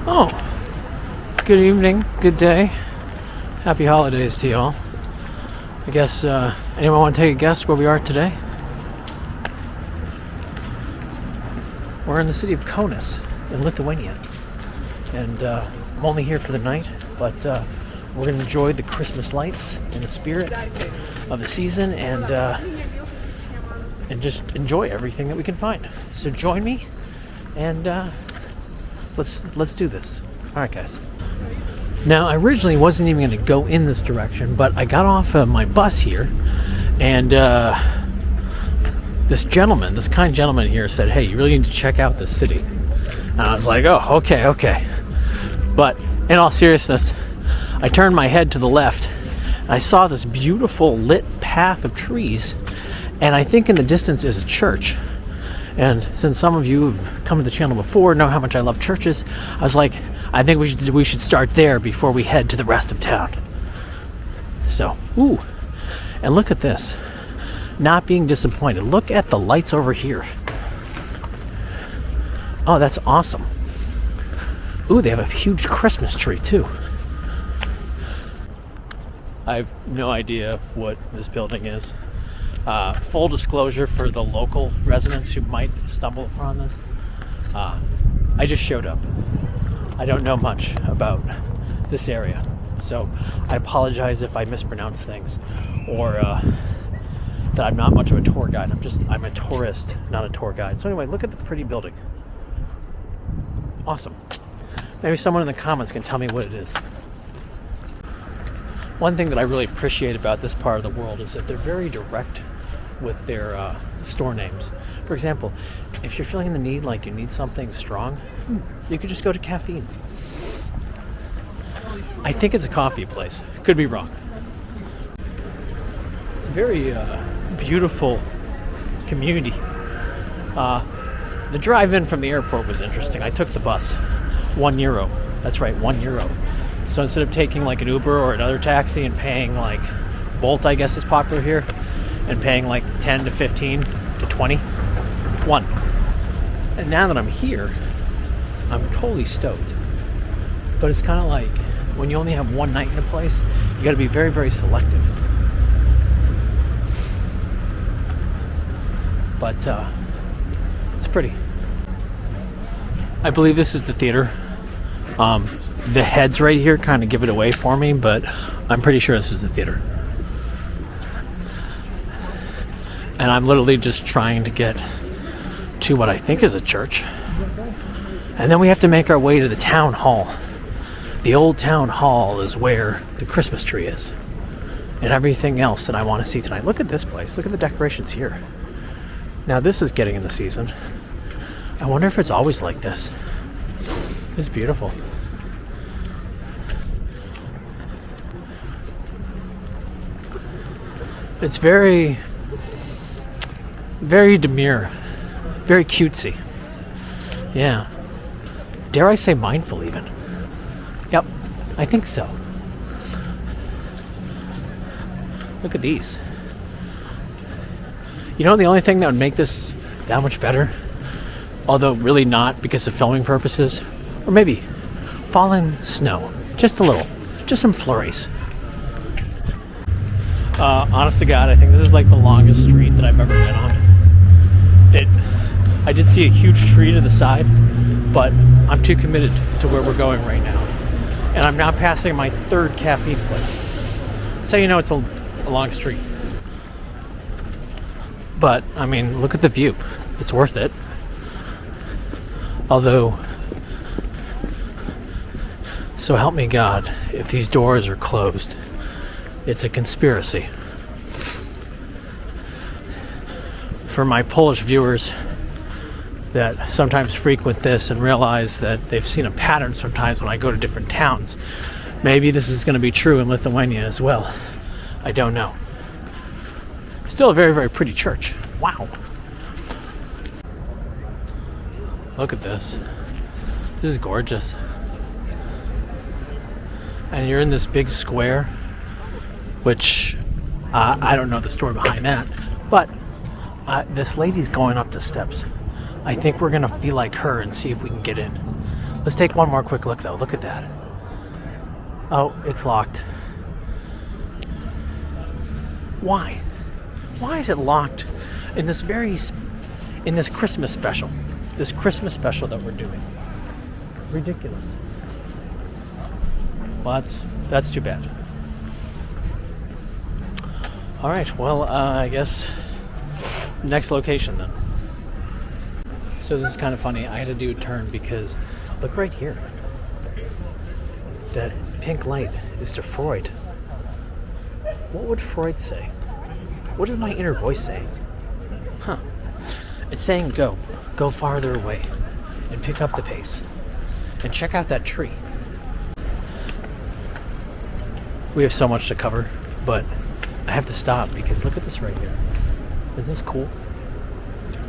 Oh, good evening, good day. Happy holidays to you all. I guess, anyone want to take a guess where we are today? We're in the city of Kaunas in Lithuania. And I'm only here for the night, but we're going to enjoy the Christmas lights and the spirit of the season and just enjoy everything that we can find. So join me and let's do this. All right, guys. Now, I originally wasn't even going to go in this direction, but I got off my bus here, and this kind gentleman here said, "Hey, you really need to check out this city." And I was like, "Oh, okay." But in all seriousness, I turned my head to the left, and I saw this beautiful lit path of trees, and I think in the distance is a church. And since some of you have come to the channel before, know how much I love churches, I was like, I think we should start there before we head to the rest of town. So, ooh, and look at this. Not being disappointed. Look at the lights over here. Oh, that's awesome. Ooh, they have a huge Christmas tree too. I have no idea what this building is. Full disclosure for the local residents who might stumble upon this. I just showed up. I don't know much about this area, so I apologize if I mispronounce things or that I'm not much of a tour guide. I'm a tourist, not a tour guide. So anyway, look at the pretty building. Awesome. Maybe someone in the comments can tell me what it is. One thing that I really appreciate about this part of the world is that they're very direct with their store names. For example, if you're feeling the need, like you need something strong, you could just go to Caffeine. I think it's a coffee place. Could be wrong. It's a very beautiful community. The drive-in from the airport was interesting. I took the bus. €1. That's right, €1. So instead of taking like an Uber or another taxi and paying like Bolt, I guess is popular here, and paying like 10 to 15 to 20, one. And now that I'm here, I'm totally stoked. But it's kind of like when you only have one night in a place, you got to be very, very selective. But it's pretty. I believe this is the theater. The heads right here kind of give it away for me, but I'm pretty sure this is the theater. And I'm literally just trying to get to what I think is a church. And then we have to make our way to the town hall. The old town hall is where the Christmas tree is. And everything else that I want to see tonight. Look at this place. Look at the decorations here. Now this is getting in the season. I wonder if it's always like this. It's beautiful. It's very, very demure, very cutesy. Yeah. Dare I say mindful even? Yep, I think so. Look at these. You know, the only thing that would make this that much better, although really not because of filming purposes, or maybe fallen snow, just a little, just some flurries. Honest to God, I think this is like the longest street that I've ever been on. I did see a huge tree to the side, but I'm too committed to where we're going right now. And I'm now passing my third caffeine place. So you know it's a long street. But, I mean, look at the view. It's worth it. Although, so help me God, if these doors are closed, it's a conspiracy. For my Polish viewers that sometimes frequent this and realize that they've seen a pattern sometimes when I go to different towns, maybe this is going to be true in Lithuania as well. I don't know. Still a very, very pretty church. Wow. Look at this. This is gorgeous. And you're in this big square, which I don't know the story behind that, but this lady's going up the steps. I think we're gonna be like her and see if we can get in. Let's take one more quick look though. Look at that. Oh, it's locked. Why? Why is it locked in this Christmas special? This Christmas special that we're doing. Ridiculous. Well, that's too bad. All right, well, I guess next location then. So this is kind of funny. I had to do a turn because look right here. That pink light is to Freud. What would Freud say? What is my inner voice saying? Huh. It's saying go farther away and pick up the pace and check out that tree. We have so much to cover, but I have to stop because look at this right here. Isn't this cool?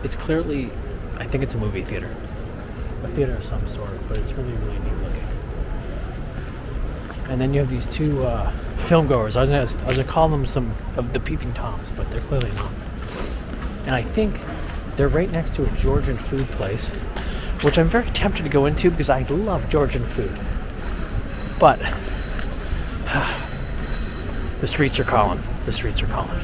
It's clearly, I think it's a movie theater. A theater of some sort, but it's really, really neat looking. And then you have these two film goers. I was gonna call them some of the peeping toms, but they're clearly not. And I think they're right next to a Georgian food place, which I'm very tempted to go into because I love Georgian food. But the streets are calling. The streets are calling.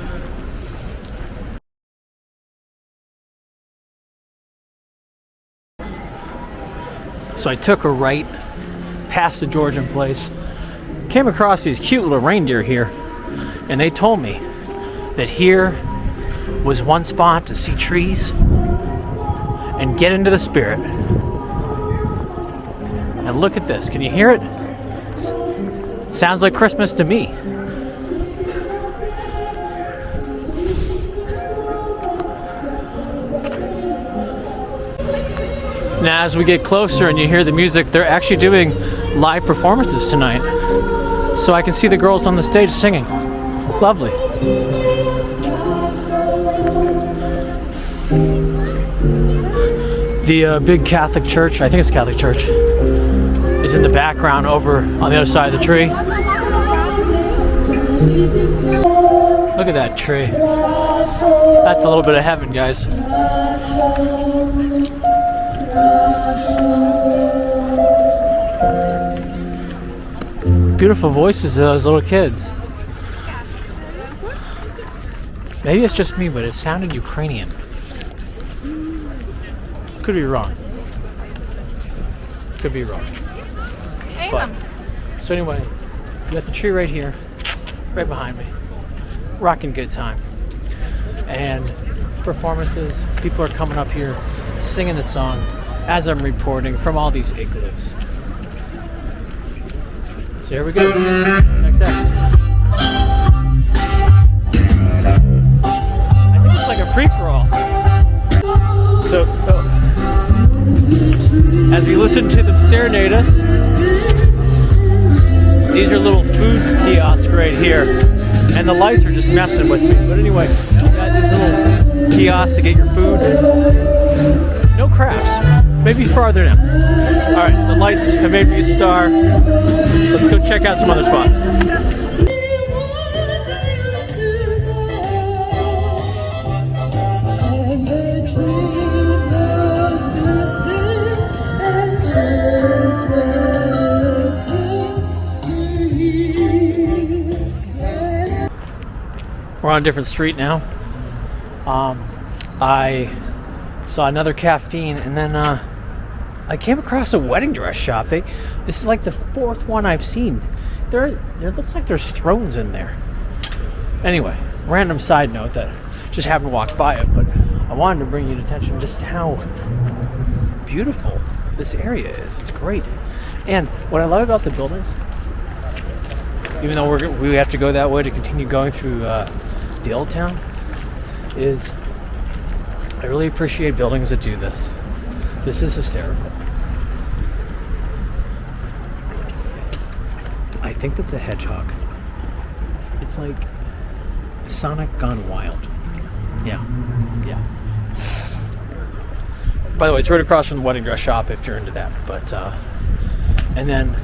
So I took a right past the Georgian place, came across these cute little reindeer here, and they told me that here was one spot to see trees and get into the spirit. And look at this. Can you hear it? Sounds like Christmas to me. Now as we get closer and you hear the music, they're actually doing live performances tonight. So I can see the girls on the stage singing. Lovely. The big Catholic church, I think it's Catholic church, is in the background over on the other side of the tree. Look at that tree. That's a little bit of heaven, guys. Beautiful voices of those little kids. Maybe it's just me, but it sounded Ukrainian. Could be wrong. Could be wrong. But, so anyway, you got the tree right here, right behind me. Rocking good time. And performances, people are coming up here singing the song as I'm reporting from all these igloos. So here we go. Next up. I think it's like a free-for-all. So, as we listen to them serenade us, these are little food kiosks right here. And the lights are just messing with me. But anyway, you got these little kiosks to get your food. No crafts. Maybe farther down. Alright, the lights have made me a star. Let's go check out some other spots. We're on a different street now. I saw another caffeine, and then I came across a wedding dress shop. This is like the fourth one I've seen. There looks like there's thrones in there. Anyway, random side note that just happened to walk by it, but I wanted to bring you to attention just how beautiful this area is. It's great. And what I love about the buildings, even though we have to go that way to continue going through the old town, is I really appreciate buildings that do this. This is hysterical. I think that's a hedgehog. It's like Sonic gone wild. Yeah. By the way, it's right across from the wedding dress shop if you're into that. But and then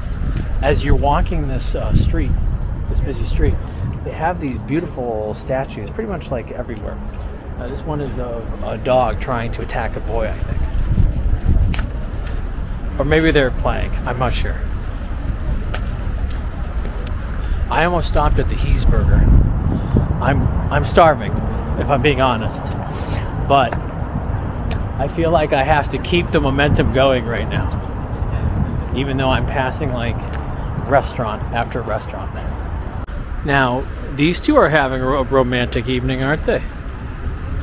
as you're walking this street, this busy street, they have these beautiful statues pretty much like everywhere. This one is a dog trying to attack a boy, I think. Or maybe they're playing. I'm not sure. I almost stopped at the Heesburger. I'm starving, if I'm being honest. But I feel like I have to keep the momentum going right now. Even though I'm passing like restaurant after restaurant. Now, these two are having a romantic evening, aren't they?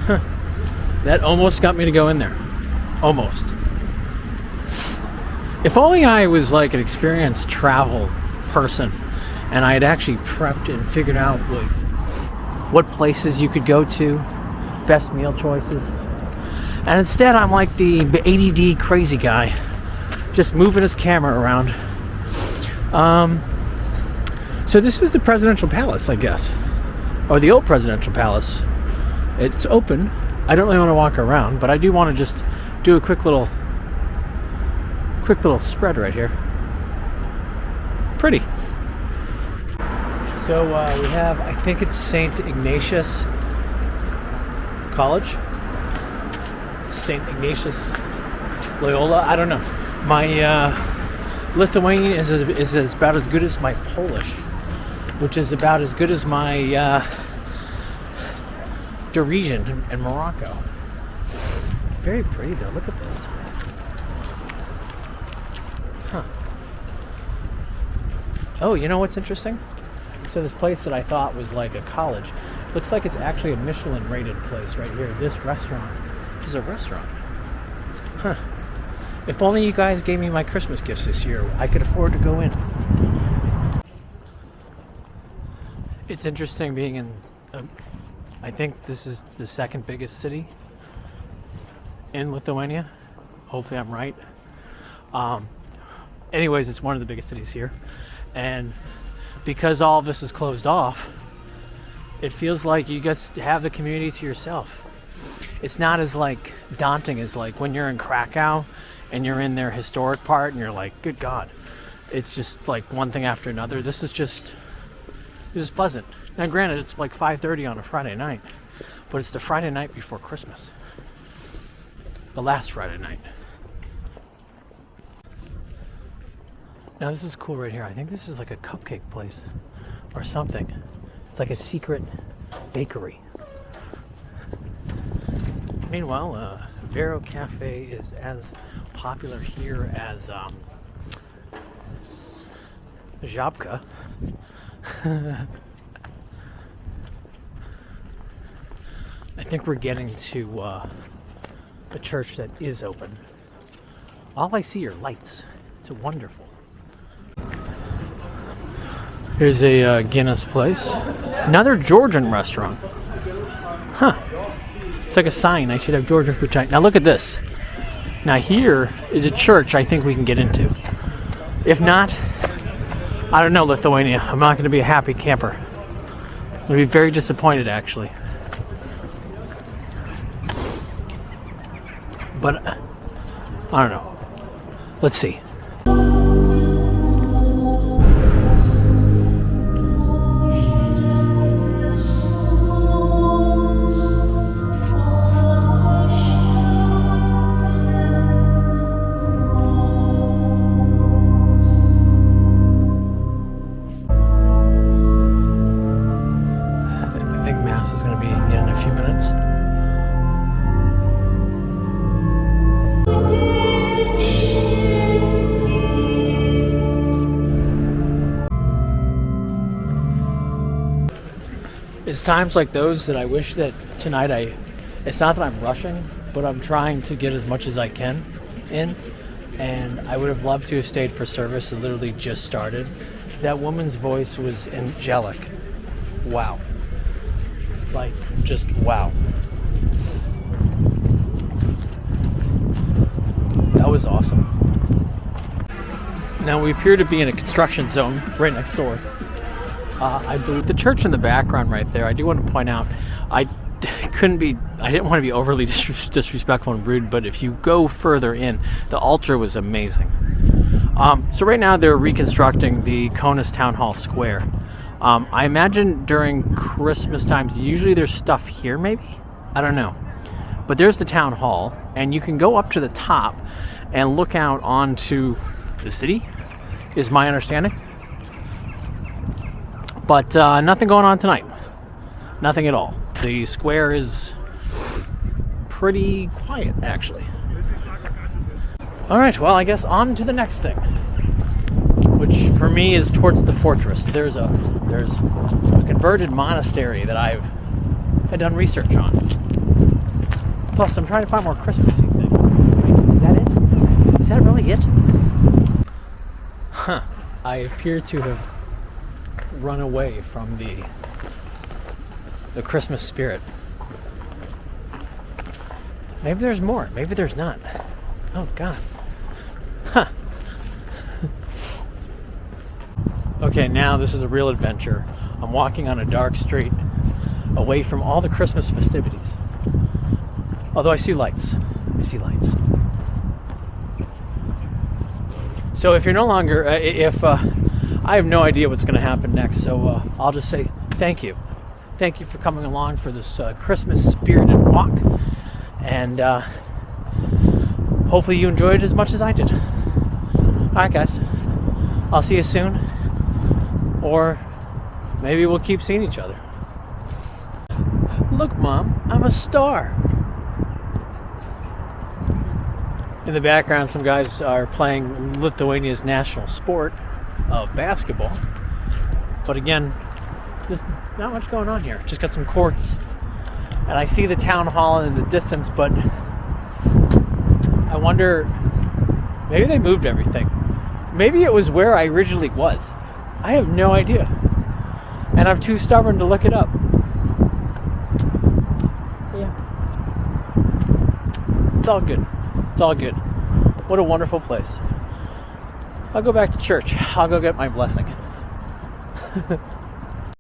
Huh. That almost got me to go in there. Almost. If only I was like an experienced travel person and I had actually prepped and figured out what places you could go to, best meal choices. And instead I'm like the ADD crazy guy, just moving his camera around. So this is the presidential palace, I guess. Or the old presidential palace. It's open. I don't really want to walk around, but I do want to just do a quick little spread right here. Pretty. So we have, I think it's St. Ignatius College. St. Ignatius Loyola. I don't know. My Lithuanian is about as good as my Polish, which is about as good as my Deresian in Morocco. Very pretty though. Look at this. Huh. Oh, you know what's interesting? So this place that I thought was like a college looks like it's actually a Michelin rated place right here. This restaurant is a restaurant. Huh. If only you guys gave me my Christmas gifts this year, I could afford to go in. It's interesting being in, I think this is the second biggest city in Lithuania. Hopefully I'm right. Anyways, it's one of the biggest cities here. And because all of this is closed off, it feels like you just have the community to yourself. It's not as like daunting as like when you're in Krakow and you're in their historic part and you're like, good God, it's just like one thing after another. This is pleasant. Now granted, it's like 5:30 on a Friday night, but it's the Friday night before Christmas. The last Friday night. Now this is cool right here. I think this is like a cupcake place or something. It's like a secret bakery. Meanwhile, Vero Cafe is as popular here as Żabka. I think we're getting to a church that is open. All I see are lights. It's wonderful. Here's a Guinness place. Another Georgian restaurant. Huh. It's like a sign. I should have Georgian food tonight. Now look at this. Now here is a church I think we can get into. If not, I don't know, Lithuania. I'm not going to be a happy camper. I'm going to be very disappointed, actually. But, I don't know. Let's see. I think Mass is going to be in a few minutes. It's times like those that I wish that tonight it's not that I'm rushing, but I'm trying to get as much as I can in. And I would have loved to have stayed for service. It literally just started. That woman's voice was angelic. Wow. Like, just wow. That was awesome. Now we appear to be in a construction zone right next door. I believe the church in the background right there, I do want to point out, I didn't want to be overly disrespectful and rude, but if you go further in, the altar was amazing. So right now they're reconstructing the Kaunas Town Hall Square. I imagine during Christmas times, usually there's stuff here maybe? I don't know. But there's the town hall, and you can go up to the top, and look out onto the city, is my understanding. But nothing going on tonight. Nothing at all. The square is pretty quiet, actually. All right, well, I guess on to the next thing, which for me is towards the fortress. There's a converted monastery that I've had done research on. Plus, I'm trying to find more Christmassy things. Wait, is that it? Is that really it? Huh. I appear to have run away from the Christmas spirit. Maybe there's more. Maybe there's not. Oh, God. Huh. Okay, now this is a real adventure. I'm walking on a dark street away from all the Christmas festivities. Although I see lights. I see lights. So if you're no longer, I have no idea what's going to happen next, so I'll just say thank you. Thank you for coming along for this Christmas spirited walk. And hopefully you enjoyed it as much as I did. Alright, guys. I'll see you soon. Or maybe we'll keep seeing each other. Look, Mom, I'm a star. In the background, some guys are playing Lithuania's national sport of basketball. But again, there's not much going on here. Just got some courts. And I see the town hall in the distance, but I wonder, maybe they moved everything. Maybe it was where I originally was. I have no idea. And I'm too stubborn to look it up. Yeah. It's all good. It's all good. What a wonderful place. I'll go back to church. I'll go get my blessing.